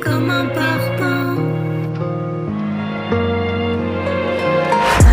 comme un parpaing.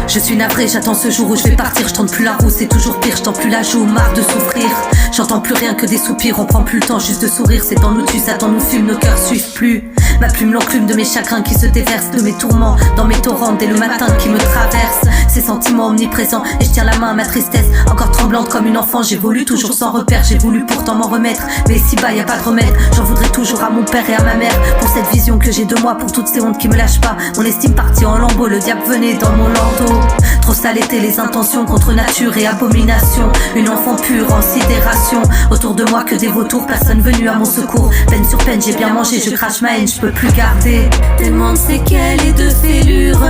Je suis navrée, j'attends ce jour où je vais partir. Je tente plus la roue, c'est toujours pire. Je tends plus la joue, marre de souffrir. J'entends plus rien que des soupirs. On prend plus le temps juste de sourire. C'est dans nous tue, Satan nous fume, nos cœurs suivent plus. Ma plume l'enclume de mes chagrins qui se déversent, de mes tourments dans mes torrents dès le matin qui me traversent. Ces sentiments omniprésents et je tiens la main à ma tristesse. Encore tremblante comme une enfant, j'évolue toujours sans repère. J'ai voulu pourtant m'en remettre, mais ici-bas y a pas de remède. J'en voudrais toujours à mon père et à ma mère pour cette vision que j'ai de moi, pour toutes ces hontes qui me lâchent pas. Mon estime partie en lambeaux, le diable venait dans mon landau. Trop sales étaient les intentions contre nature et abomination. Une enfant pure en sidération. Autour de moi que des vautours, personne venu à mon secours. Peine sur peine, j'ai bien mangé, je crache ma haine, je peux plus garder. Tellement de séquelles et de fêlures,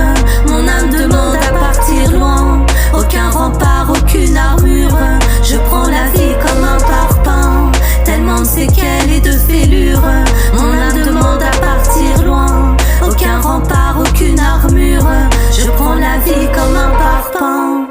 mon âme demande à partir loin. Aucun rempart, aucune armure, je prends la vie comme un parpaing. Tellement de séquelles et de fêlures, mon âme demande à partir loin. Aucun rempart, aucune armure, je prends la vie comme un parpaing.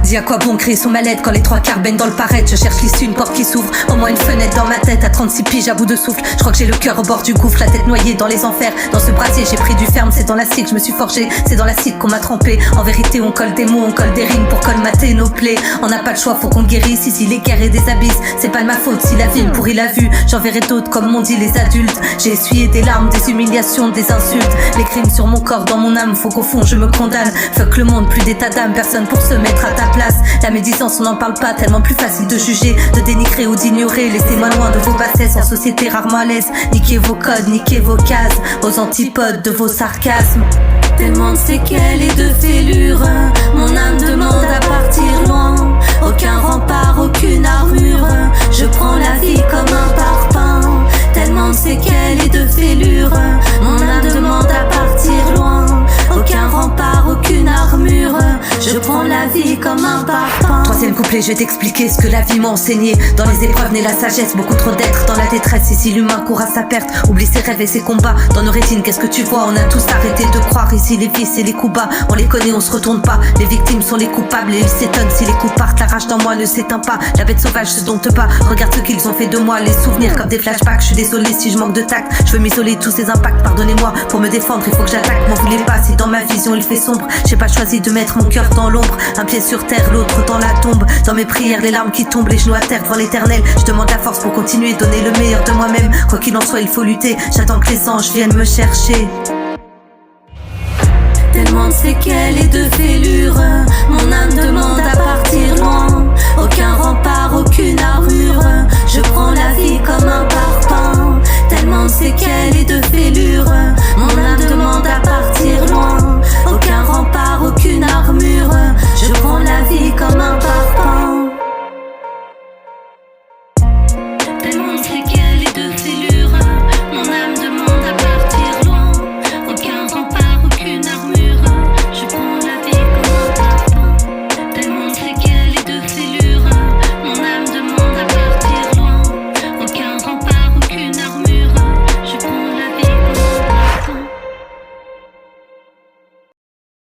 Dis à quoi bon créer son mal-être quand les trois quarts baignent dans le paraître. Je cherche l'issue, une porte qui s'ouvre, au moins une fenêtre dans ma tête. À 36 piges à bout de souffle, je crois que j'ai le cœur au bord du gouffre. La tête noyée dans les enfers, dans ce brasier j'ai pris du ferme. C'est dans l'acide que je me suis forgé, c'est dans l'acide qu'on m'a trempé. En vérité on colle des mots, on colle des rimes pour colmater nos plaies. On n'a pas le choix, faut qu'on guérisse ici les guerres et des abysses. C'est pas de ma faute si la vie me pourrit la vue. J'enverrai d'autres comme m'ont dit les adultes. J'ai essuyé des larmes, des humiliations, des insultes. Les crimes sur mon corps, dans mon âme, faut qu'au fond je me condamne. Fuck le monde, plus d'état d'âme, personne pour se mettre à ta place. La médisance on n'en parle pas, tellement plus facile de juger, de dénigrer ou d'ignorer. Laissez-moi loin de vos bassesses, en société rarement à l'aise. Niquez vos codes, niquez vos cases, aux antipodes de vos sarcasmes. Tellement de séquelles et de fêlures, mon âme demande à partir loin. Aucun rempart, aucune armure, je prends la vie comme un parpaing. Tellement de séquelles et de fêlures, mon âme demande à partir loin. Aucun rempart, aucune armure, je prends la vie comme un parpaing. Troisième couplet, je vais t'expliquer ce que la vie m'a enseigné. Dans les épreuves naît la sagesse, beaucoup trop d'êtres dans la détresse. Ici l'humain court à sa perte, oublie ses rêves et ses combats. Dans nos rétines, qu'est-ce que tu vois? On a tous arrêté de croire. Ici les vices et les coups bas, on les connaît, on se retourne pas. Les victimes sont les coupables et ils s'étonnent si les coups partent. La rage dans moi ne s'éteint pas, la bête sauvage se dompte pas. Regarde ce qu'ils ont fait de moi, les souvenirs comme des flashbacks. Je suis désolé si je manque de tact, je veux m'isoler de tous ces impacts. Pardonnez-moi, pour me défendre il faut que j'attaque. M'en voulez pas si dans ma vision il fait sombre. J'ai pas choisi de mettre mon cœur dans l'ombre. Un pied sur terre, l'autre dans la tombe. Dans mes prières, les larmes qui tombent, les genoux à terre devant l'éternel. Je demande la force pour continuer, donner le meilleur de moi-même. Quoi qu'il en soit, il faut lutter. J'attends que les anges viennent me chercher. Tellement de séquelles et de fêlures, mon âme demande à partir loin. Aucun rempart, aucune armure,